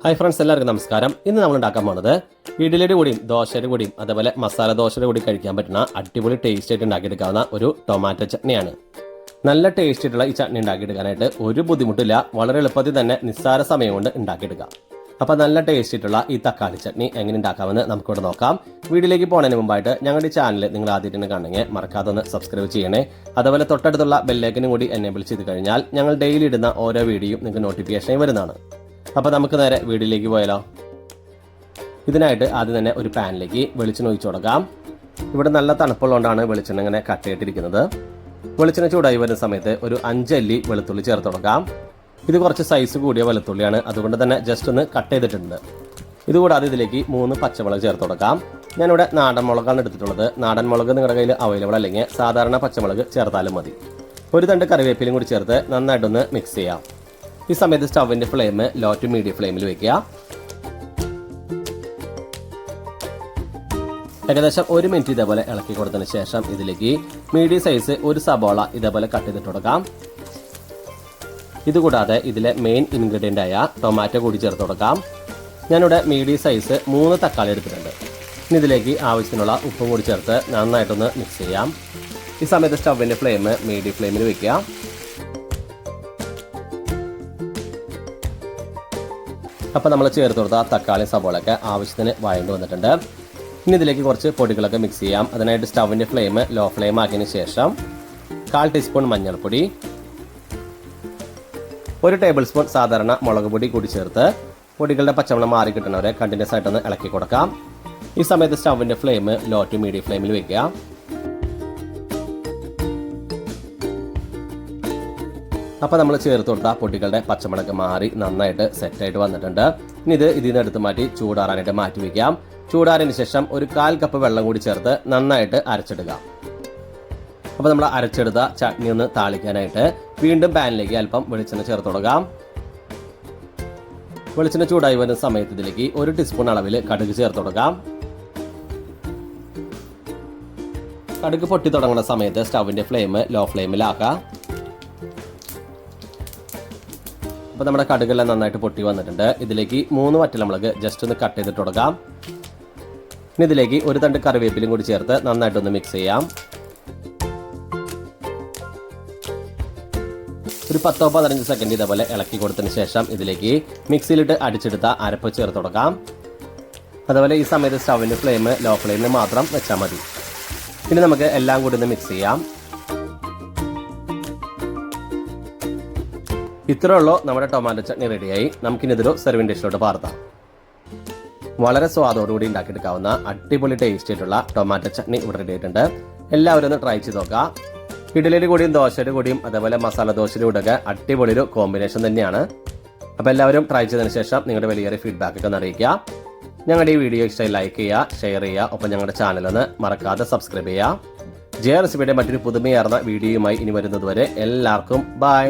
Hi friends, എല്ലാവർക്കും നമസ്കാരം. ഇന്ന് നമ്മൾ ഉണ്ടാക്കാൻ പോകുന്നത് ഇഡ്ഡലിയുടെ കൂടിയും ദോശയുടെ കൂടിയും അതേപോലെ മസാല ദോശയുടെ കൂടി കഴിക്കാൻ പറ്റുന്ന അടിപൊളി ടേസ്റ്റ് ആയിട്ട് ഉണ്ടാക്കിയെടുക്കാവുന്ന ഒരു ടൊമാറ്റോ ചട്നിയാണ്. നല്ല ടേസ്റ്റ് ആയിട്ടുള്ള ഈ ചട്നി ഉണ്ടാക്കിയെടുക്കാനായിട്ട് ഒരു ബുദ്ധിമുട്ടില്ല, വളരെ എളുപ്പത്തിൽ തന്നെ നിസ്സാര സമയം കൊണ്ട് ഉണ്ടാക്കിയെടുക്കാം. അപ്പോൾ നല്ല ടേസ്റ്റ് ആയിട്ടുള്ള ഈ തക്കാളി ചട്നി എങ്ങനെ ഉണ്ടാക്കാമെന്ന് നമുക്കിവിടെ നോക്കാം. വീഡിയോയിലേക്ക് പോകുന്നതിന് മുമ്പായിട്ട് ഞങ്ങളുടെ ഈ ചാനൽ നിങ്ങൾ ആദ്യമായിട്ട് കാണണമെങ്കിൽ മറക്കാതെ ഒന്ന് സബ്സ്ക്രൈബ് ചെയ്യണേ. അതുപോലെ തൊട്ടടുത്തുള്ള ബെല്ലൈക്കനും കൂടി എനേബിൾ ചെയ്ത് കഴിഞ്ഞാൽ ഞങ്ങൾ ഡെയിലി ഇടുന്ന ഓരോ വീഡിയോയും നിങ്ങൾക്ക് നോട്ടിഫിക്കേഷനായി വരുന്നതാണ്. അപ്പോൾ നമുക്ക് നേരെ വീഡിയോയിലേക്ക് പോയാലോ. ഇതിനായിട്ട് ആദ്യം തന്നെ ഒരു പാനിലേക്ക് വെളിച്ചെണ്ണ ഒഴിച്ചു കൊടുക്കാം. ഇവിടെ നല്ല തണുപ്പുള്ളതുകൊണ്ടാണ് വെളിച്ചെണ്ണ ഇങ്ങനെ കട്ടയിട്ടിരിക്കുന്നത്. വെളിച്ചെണ്ണ ചൂടായി വരുന്ന സമയത്ത് ഒരു 5 അല്ലി വെളുത്തുള്ളി ചേർത്ത് കൊടുക്കാം. ഇത് കുറച്ച് സൈസ് കൂടിയ വെളുത്തുള്ളിയാണ്, അതുകൊണ്ട് തന്നെ ജസ്റ്റ് ഒന്ന് കട്ട് ചെയ്തിട്ടുണ്ട്. ഇതുകൂടാതെ ഇതിലേക്ക് 3 പച്ചമുളക് ചേർത്ത് കൊടുക്കാം. ഞാനിവിടെ നാടൻ മുളകാണ് എടുത്തിട്ടുള്ളത്. നാടൻ മുളക് നിങ്ങളുടെ കയ്യിൽ അവൈലബിൾ അല്ലെങ്കിൽ സാധാരണ പച്ചമുളക് ചേർത്താലും മതി. ഒരു തണ്ട് കറിവേപ്പിലയും കൂടി ചേർത്ത് നന്നായിട്ടൊന്ന് മിക്സ് ചെയ്യാം. ഈ സമയത്ത് സ്റ്റവിൻ്റെ ഫ്ലെയിം ലോ ടു മീഡിയം ഫ്ലെയിമിൽ വെക്കുക. ഏകദേശം 1 മിനിറ്റ് ഇതേപോലെ ഇളക്കി കൊടുത്തതിന് ശേഷം ഇതിലേക്ക് മീഡിയം സൈസ് ഒരു സബോള ഇതേപോലെ കട്ട് ചെയ്തിട്ട് കൊടുക്കാം. ഇതുകൂടാതെ ഇതിലെ മെയിൻ ഇൻഗ്രീഡിയൻ്റ് ആയ ടൊമാറ്റോ കൂടി ചേർത്ത് കൊടുക്കാം. ഞാനിവിടെ മീഡിയം സൈസ് 3 തക്കാളി എടുത്തിട്ടുണ്ട്. ഇനി ഇതിലേക്ക് ആവശ്യത്തിനുള്ള ഉപ്പും കൂടി ചേർത്ത് നന്നായിട്ടൊന്ന് മിക്സ് ചെയ്യാം. ഈ സമയത്ത് സ്റ്റവിൻ്റെ ഫ്ലെയിം മീഡിയം ഫ്ലെയിമിൽ വെക്കുക. അപ്പോൾ നമ്മൾ ചേർത്ത് കൊടുത്ത തക്കാളി സബോളൊക്കെ ആവശ്യത്തിന് വഴണ്ട് വന്നിട്ടുണ്ട്. ഇനി ഇതിലേക്ക് കുറച്ച് പൊടികളൊക്കെ മിക്സ് ചെയ്യാം. അതിനായിട്ട് സ്റ്റവിൻ്റെ ഫ്ലെയിം ലോ ഫ്ലെയിം ആക്കിയതിന് ശേഷം 1/4 ടീസ്പൂൺ മഞ്ഞൾപ്പൊടി, 1 ടേബിൾ സ്പൂൺ സാധാരണ മുളക് പൊടി കൂടി ചേർത്ത് പൊടികളുടെ പച്ചമണം മാറി കിട്ടുന്നവരെ കണ്ടിന്യൂസ് ആയിട്ടൊന്ന് ഇളക്കി കൊടുക്കാം. ഈ സമയത്ത് സ്റ്റവിൻ്റെ ഫ്ലെയിം ലോ ടു മീഡിയം ഫ്ലെയിമിൽ വെക്കുക. അപ്പോൾ നമ്മൾ ചേർത്ത് കൊടുത്ത പൊടികളുടെ പച്ചമുളക് മാറി നന്നായിട്ട് സെറ്റായിട്ട് വന്നിട്ടുണ്ട്. ഇനി ഇതിൽ നിന്ന് എടുത്ത് മാറ്റി ചൂടാറാനായിട്ട് മാറ്റി വയ്ക്കാം. ചൂടാറിന് ശേഷം ഒരു 1/4 കപ്പ് വെള്ളം കൂടി ചേർത്ത് നന്നായിട്ട് അരച്ചെടുക്കുക. അപ്പോൾ നമ്മൾ അരച്ചെടുത്ത ചട്നി ഒന്ന് താളിക്കാനായിട്ട് വീണ്ടും പാനിലേക്ക് അല്പം വെളിച്ചെണ്ണ ചേർത്ത് കൊടുക്കാം. വെളിച്ചെണ്ണ ചൂടായി വരുന്ന സമയത്ത് ഇതിലേക്ക് 1 ടീസ്പൂൺ അളവിൽ കടുക് ചേർത്ത് കൊടുക്കാം. കടുക് പൊട്ടി തുടങ്ങുന്ന സമയത്ത് സ്റ്റവിൻ്റെ ഫ്ലെയിം ലോ ഫ്ലെയിമിലാക്കാം. അപ്പോൾ നമ്മുടെ കടുകെല്ലാം നന്നായിട്ട് പൊട്ടി വന്നിട്ടുണ്ട്. ഇതിലേക്ക് 3 വറ്റൽമുളക് ജസ്റ്റ് ഒന്ന് കട്ട് ചെയ്തിട്ട് കൊടുക്കാം. ഇനി ഇതിലേക്ക് 1 തണ്ട് കറിവേപ്പിലും കൂടി ചേർത്ത് നന്നായിട്ടൊന്ന് മിക്സ് ചെയ്യാം. ഒരു 10-15 സെക്കൻഡ് ഇതേപോലെ ഇളക്കി കൊടുത്തതിന് ശേഷം ഇതിലേക്ക് മിക്സിയിലിട്ട് അടിച്ചെടുത്ത അരപ്പ് ചേർത്ത് കൊടുക്കാം. അതുപോലെ ഈ സമയത്ത് സ്റ്റവിൻ്റെ ഫ്ലെയിം ലോ ഫ്ലെയിമിൽ മാത്രം വെച്ചാൽ മതി. ഇനി നമുക്ക് എല്ലാം കൂടി ഒന്ന് മിക്സ് ചെയ്യാം. ഇത്രേ ഉള്ളൂ, നമ്മുടെ ടൊമാറ്റോ ചട്നി റെഡിയായി. നമുക്കിനി ഇതൊരു സെർവിംഗ് ഡിഷിലോട്ട് പാർത്താം. വളരെ സ്വാദോടുകൂടി ഉണ്ടാക്കിയെടുക്കാവുന്ന അടിപൊളി ടേസ്റ്റ് ആയിട്ടുള്ള ടൊമാറ്റോ ചട്നി ഇവിടെ റെഡി ആയിട്ടുണ്ട്. എല്ലാവരും ഒന്ന് ട്രൈ ചെയ്ത് നോക്കാം. ഇഡ്ഡലിയുടെ കൂടിയും ദോശയുടെ കൂടിയും അതേപോലെ മസാല ദോശയുടെ കൂടെയൊക്കെ അടിപൊളി ഒരു കോമ്പിനേഷൻ തന്നെയാണ്. അപ്പോൾ എല്ലാവരും ട്രൈ ചെയ്തതിന് ശേഷം നിങ്ങളുടെ വലിയൊരു ഫീഡ്ബാക്ക് ഒക്കെ അറിയിക്കുക. ഞങ്ങളുടെ ഈ വീഡിയോ ഇഷ്ടമായി ലൈക്ക് ചെയ്യുക, ഷെയർ ചെയ്യുക. ഒപ്പം ഞങ്ങളുടെ ചാനലൊന്ന് മറക്കാതെ സബ്സ്ക്രൈബ് ചെയ്യുക. ജയ റെസിപ്പിയുടെ മറ്റൊരു പുതുമയാർന്ന വീഡിയോയുമായി ഇനി വരുന്നത് വരെ എല്ലാവർക്കും ബൈ.